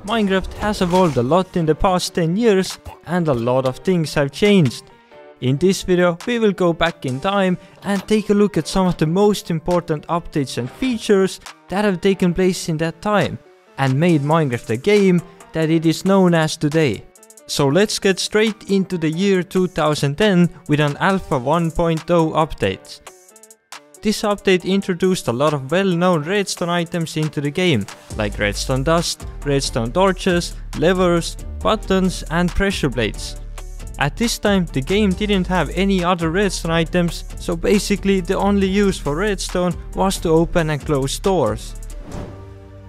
Minecraft has evolved a lot in the past 10 years and a lot of things have changed. In this video we will go back in time and take a look at some of the most important updates and features that have taken place in that time and made Minecraft the game that it is known as today. So let's get straight into the year 2010 with an Alpha 1.0 update. This update introduced a lot of well-known redstone items into the game, like redstone dust, redstone torches, levers, buttons and pressure plates. At this time the game didn't have any other redstone items, so basically the only use for redstone was to open and close doors.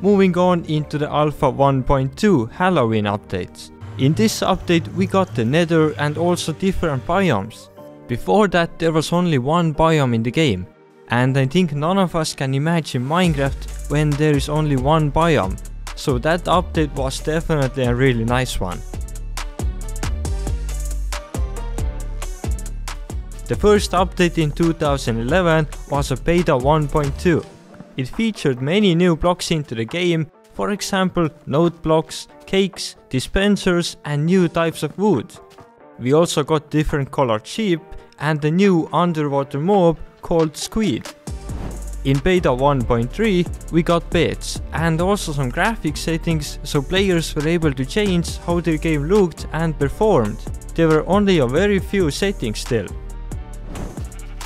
Moving on into the Alpha 1.2 Halloween updates. In this update we got the Nether and also different biomes. Before that there was only one biome in the game. And I think none of us can imagine Minecraft when there is only one biome, so that update was definitely a really nice one. The first update in 2011 was a Beta 1.2. It featured many new blocks into the game, for example note blocks, cakes, dispensers and new types of wood. We also got different colored sheep and a new underwater mob called Squid. In Beta 1.3 we got beds and also some graphic settings, so players were able to change how their game looked and performed. There were only a very few settings still.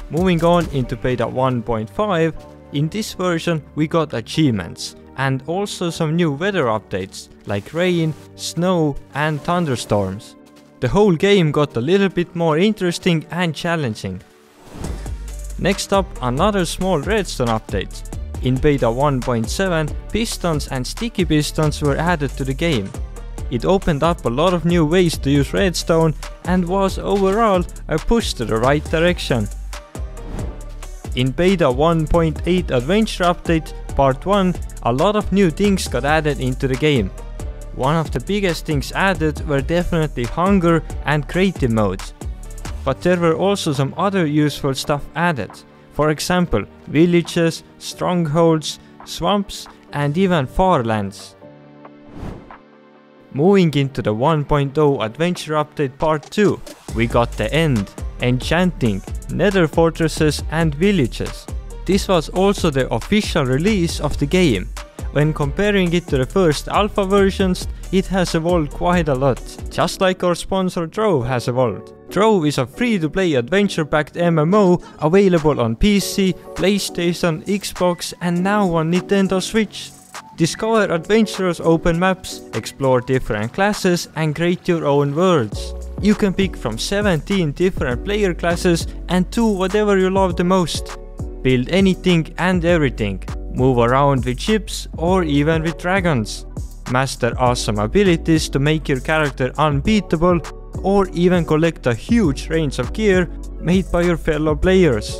Moving on into Beta 1.5, in this version we got achievements and also some new weather updates like rain, snow and thunderstorms. The whole game got a little bit more interesting and challenging. Next up, another small redstone update. In Beta 1.7, pistons and sticky pistons were added to the game. It opened up a lot of new ways to use redstone and was overall a push to the right direction. In Beta 1.8 Adventure Update Part 1, a lot of new things got added into the game. One of the biggest things added were definitely hunger and creative modes. But there were also some other useful stuff added. For example, villages, strongholds, swamps and even farlands. Moving into the 1.0 Adventure Update Part 2, we got the end, enchanting, nether fortresses and villages. This was also the official release of the game. When comparing it to the first alpha versions, it has evolved quite a lot, just like our sponsor Trove has evolved. Trove is a free-to-play adventure-packed MMO available on PC, PlayStation, Xbox and now on Nintendo Switch. Discover adventurous open maps, explore different classes and create your own worlds. You can pick from 17 different player classes and do whatever you love the most. Build anything and everything. Move around with ships or even with dragons. Master awesome abilities to make your character unbeatable or even collect a huge range of gear made by your fellow players.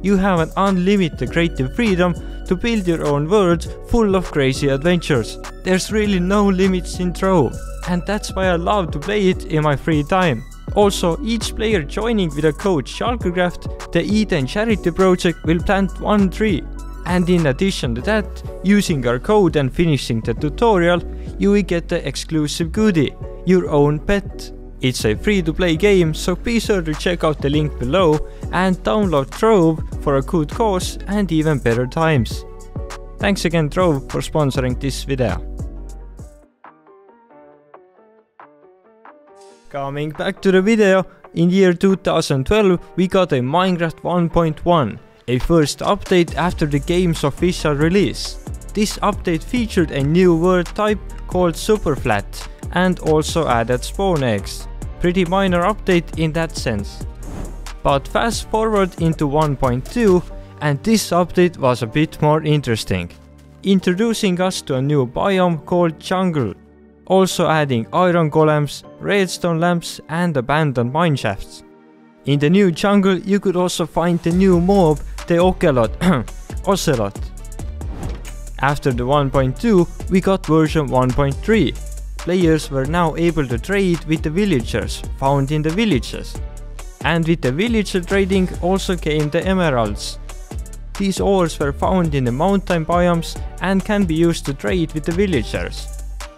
You have an unlimited creative freedom to build your own world full of crazy adventures. There's really no limits in Trove, and that's why I love to play it in my free time. Also, each player joining with a code Shulkercraft, the Eden charity project will plant one tree. And in addition to that, using our code and finishing the tutorial, you will get the exclusive goodie, your own pet. It's a free-to-play game, so be sure to check out the link below and download Trove for a good cause and even better times. Thanks again Trove for sponsoring this video. Coming back to the video, in year 2012 we got a Minecraft 1.1. A first update after the game's official release. This update featured a new world type called Superflat and also added spawn eggs. Pretty minor update in that sense. But fast forward into 1.2 and this update was a bit more interesting. Introducing us to a new biome called Jungle. Also adding iron golems, redstone lamps and abandoned mineshafts. In the new jungle you could also find the new mob, the Ocelot. After the 1.2 we got version 1.3. Players were now able to trade with the villagers found in the villages. And with the villager trading also came the emeralds. These ores were found in the mountain biomes and can be used to trade with the villagers.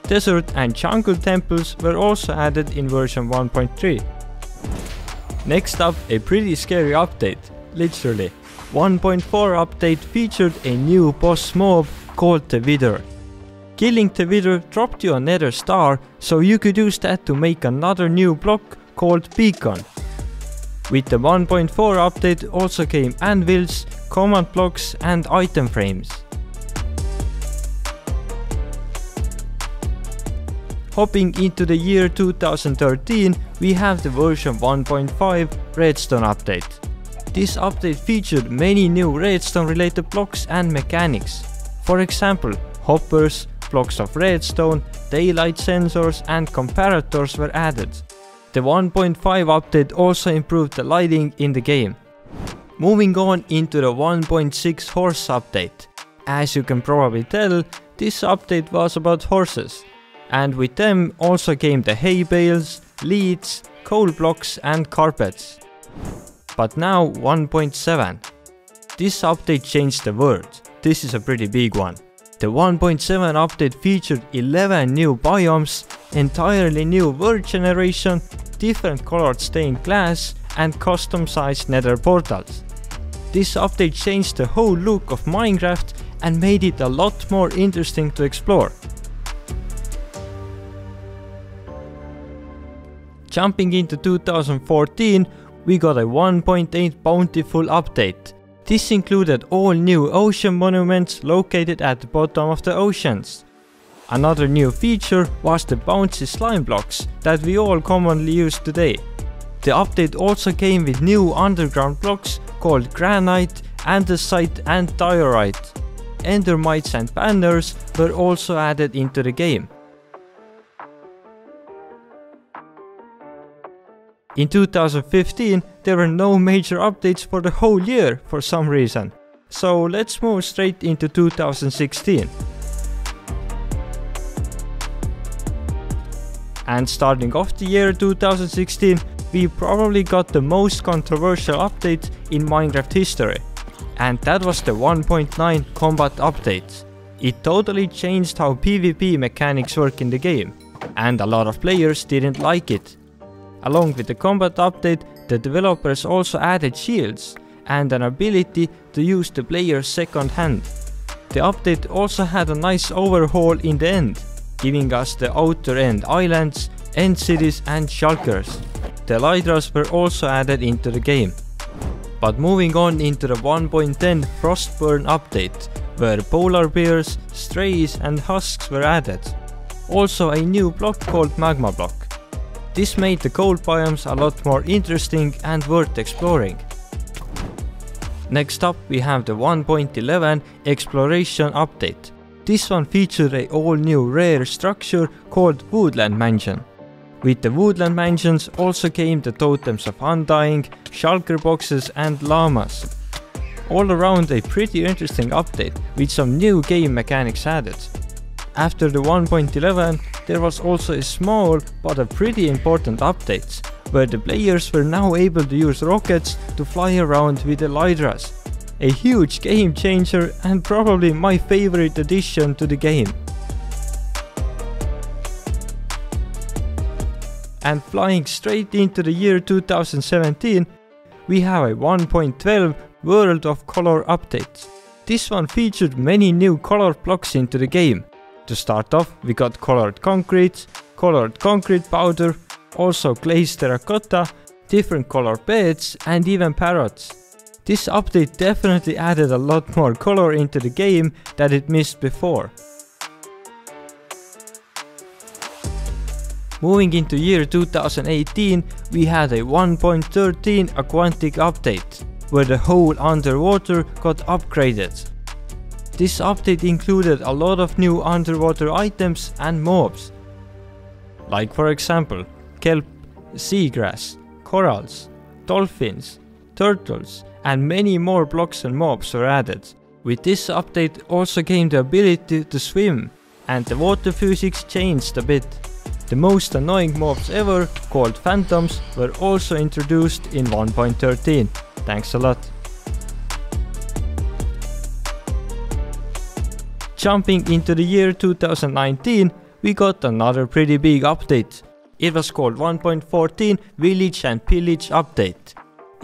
desert and jungle temples were also added in version 1.3. Next up, a pretty scary update, literally. 1.4 update featured a new boss mob called the Wither. Killing the Wither dropped you a nether star, so you could use that to make another new block called Beacon. With the 1.4 update also came anvils, command blocks and item frames. Hopping into the year 2013, we have the version 1.5 Redstone update. This update featured many new redstone related blocks and mechanics. For example, hoppers, blocks of redstone, daylight sensors and comparators were added. The 1.5 update also improved the lighting in the game. Moving on into the 1.6 horse update. As you can probably tell, this update was about horses. And with them also came the hay bales, leads, coal blocks and carpets. But now 1.7. This update changed the world. This is a pretty big one. The 1.7 update featured 11 new biomes, entirely new world generation, different colored stained glass and custom sized nether portals. This update changed the whole look of Minecraft and made it a lot more interesting to explore. Jumping into 2014, we got a 1.8 Bountiful update. This included all new ocean monuments located at the bottom of the oceans. Another new feature was the bouncy slime blocks that we all commonly use today. The update also came with new underground blocks called granite, andesite and diorite. Endermites and banners were also added into the game. In 2015, there were no major updates for the whole year for some reason. So let's move straight into 2016. And starting off the year 2016, we probably got the most controversial update in Minecraft history. And that was the 1.9 combat update. It totally changed how PvP mechanics work in the game. And a lot of players didn't like it. Along with the combat update, the developers also added shields and an ability to use the player's second hand. The update also had a nice overhaul in the end, giving us the outer end islands, end cities and shulkers. The elytras were also added into the game. But moving on into the 1.10 Frostburn update, where polar bears, strays and husks were added. Also a new block called Magma Block. This made the cold biomes a lot more interesting and worth exploring. Next up we have the 1.11 Exploration update. This one featured a all new rare structure called Woodland Mansion. With the Woodland Mansions also came the totems of Undying, shulker boxes and llamas. All around a pretty interesting update with some new game mechanics added. After the 1.11, there was also a small but a pretty important update, where the players were now able to use rockets to fly around with the elytras. A huge game changer and probably my favorite addition to the game. And flying straight into the year 2017, we have a 1.12 World of Color update. This one featured many new color blocks into the game. To start off, we got colored concrete powder, also glazed terracotta, different colored beds and even parrots. This update definitely added a lot more color into the game that it missed before. Moving into year 2018, we had a 1.13 Aquatic update, where the whole underwater got upgraded. This update included a lot of new underwater items and mobs. Like for example, kelp, seagrass, corals, dolphins, turtles and many more blocks and mobs were added. With this update also came the ability to swim and the water physics changed a bit. The most annoying mobs ever, called phantoms, were also introduced in 1.13. Thanks a lot. Jumping into the year 2019, we got another pretty big update. It was called 1.14 Village and Pillage Update.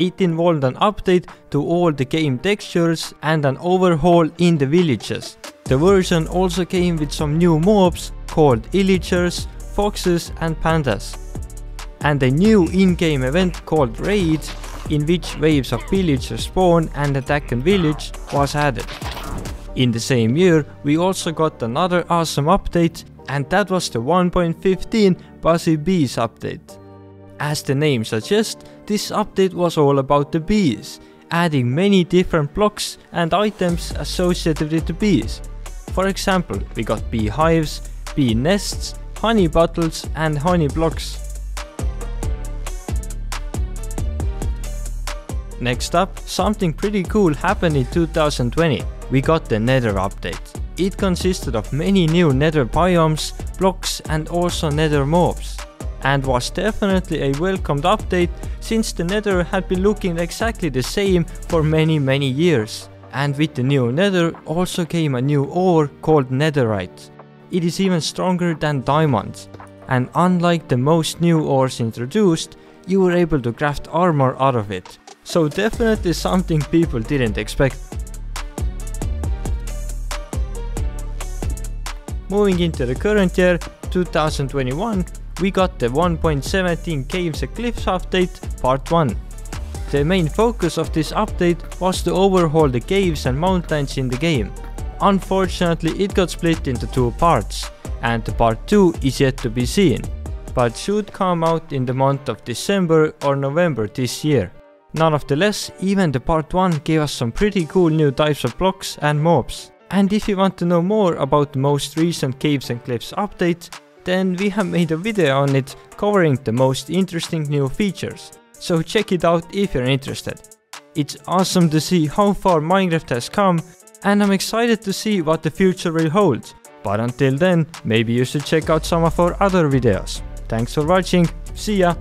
It involved an update to all the game textures and an overhaul in the villages. The version also came with some new mobs called illagers, foxes and pandas. And a new in-game event called Raid, in which waves of villagers spawn and attack a village, was added. In the same year we also got another awesome update, and that was the 1.15 Buzzy Bees update. As the name suggests, this update was all about the bees, adding many different blocks and items associated with the bees. For example, we got bee hives, bee nests, honey bottles and honey blocks. Next up, something pretty cool happened in 2020. We got the Nether update. It consisted of many new Nether biomes, blocks and also Nether mobs. And was definitely a welcomed update, since the Nether had been looking exactly the same for many years. And with the new Nether also came a new ore called Netherite. It is even stronger than diamonds, and unlike the most new ores introduced, you were able to craft armor out of it. So definitely something people didn't expect. Moving into the current year, 2021, we got the 1.17 Caves and Cliffs update part 1. The main focus of this update was to overhaul the caves and mountains in the game. Unfortunately, it got split into 2 parts, and the part 2 is yet to be seen, but should come out in the month of December or November this year. Nonetheless, even the part 1 gave us some pretty cool new types of blocks and mobs. And if you want to know more about the most recent Caves and Cliffs update, then we have made a video on it covering the most interesting new features, so check it out if you're interested. It's awesome to see how far Minecraft has come, and I'm excited to see what the future will hold. But until then, maybe you should check out some of our other videos. Thanks for watching, see ya!